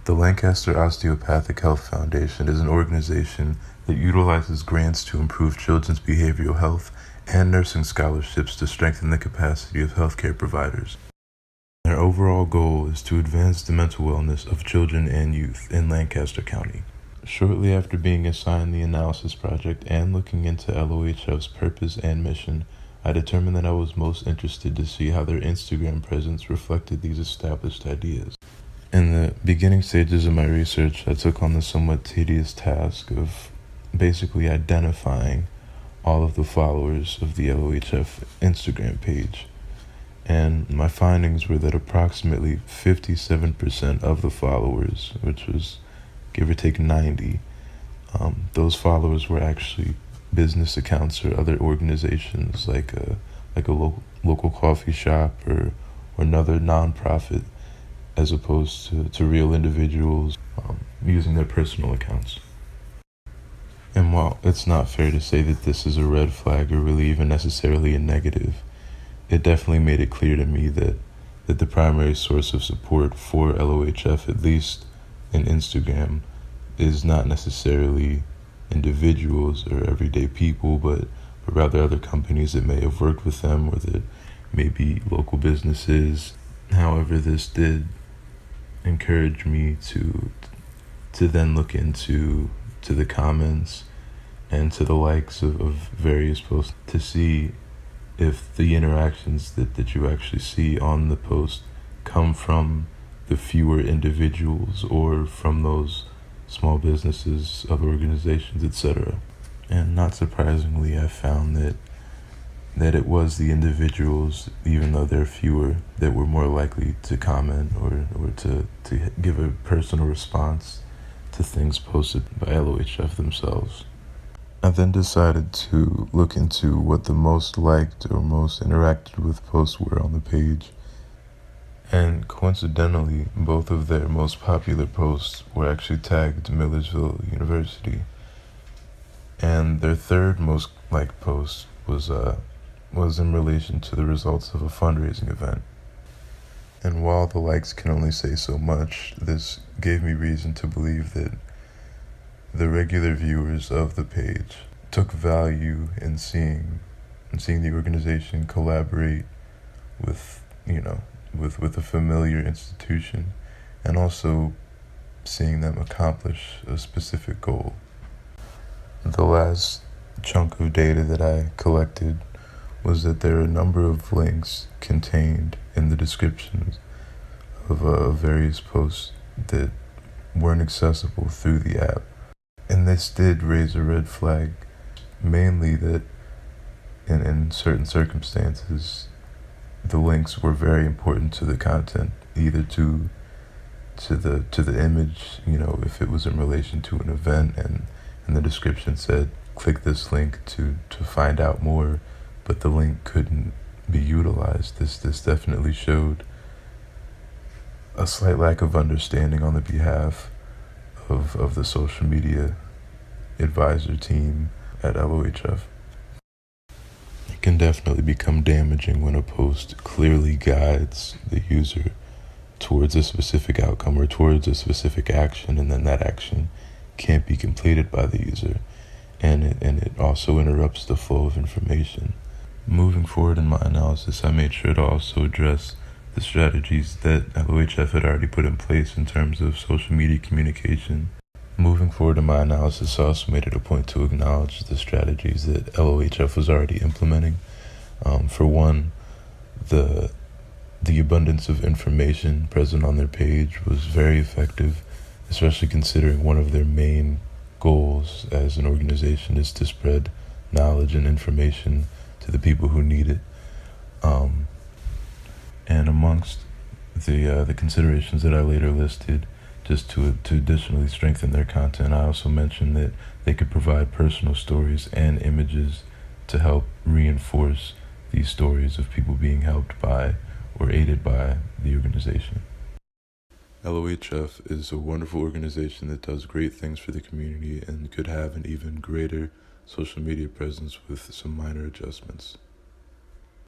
The Lancaster Osteopathic Health Foundation is an organization that utilizes grants to improve children's behavioral health and nursing scholarships to strengthen the capacity of healthcare providers. Their overall goal is to advance the mental wellness of children and youth in Lancaster County. Shortly after being assigned the analysis project and looking into LOHF's purpose and mission, I determined that I was most interested to see how their Instagram presence reflected these established ideas. In the beginning stages of my research, I took on the somewhat tedious task of basically identifying all of the followers of the LOHF Instagram page. And my findings were that approximately 57% of the followers, which was give or take 90, those followers were actually business accounts or other organizations like a local coffee shop or another nonprofit, as opposed to real individuals using their personal accounts. And while it's not fair to say that this is a red flag or really even necessarily a negative, it definitely made it clear to me that the primary source of support for LOHF, at least in Instagram, is not necessarily individuals or everyday people, but rather other companies that may have worked with them or that may be local businesses. However, this did encourage me to then look into the comments and to the likes of various posts to see if the interactions that you actually see on the post come from the fewer individuals or from those small businesses, other organizations, etc. And not surprisingly, I found that it was the individuals, even though they're fewer, that were more likely to comment or to give a personal response to things posted by LOHF themselves. I then decided to look into what the most liked or most interacted with posts were on the page. And coincidentally, both of their most popular posts were actually tagged Millersville University. And their third most liked post was in relation to the results of a fundraising event. And while the likes can only say so much, this gave me reason to believe that the regular viewers of the page took value in seeing the organization collaborate with a familiar institution, and also seeing them accomplish a specific goal. The last chunk of data that I collected was that there are a number of links contained in the descriptions of various posts that weren't accessible through the app. And this did raise a red flag, mainly that in certain circumstances, the links were very important to the content, either to the image, if it was in relation to an event and the description said, click this link to find out more, but the link couldn't be utilized. This definitely showed a slight lack of understanding on the behalf of the social media advisor team at LOHF. It can definitely become damaging when a post clearly guides the user towards a specific outcome or towards a specific action, and then that action can't be completed by the user, and it also interrupts the flow of information. Moving forward in my analysis, I made sure to also address the strategies that LOHF had already put in place in terms of social media communication. Moving forward in my analysis, I also made it a point to acknowledge the strategies that LOHF was already implementing. For one, the abundance of information present on their page was very effective, especially considering one of their main goals as an organization is to spread knowledge and information to the people who need it. And amongst the considerations that I later listed, just to additionally strengthen their content, I also mentioned that they could provide personal stories and images to help reinforce these stories of people being helped by or aided by the organization. LOHF is a wonderful organization that does great things for the community and could have an even greater social media presence with some minor adjustments.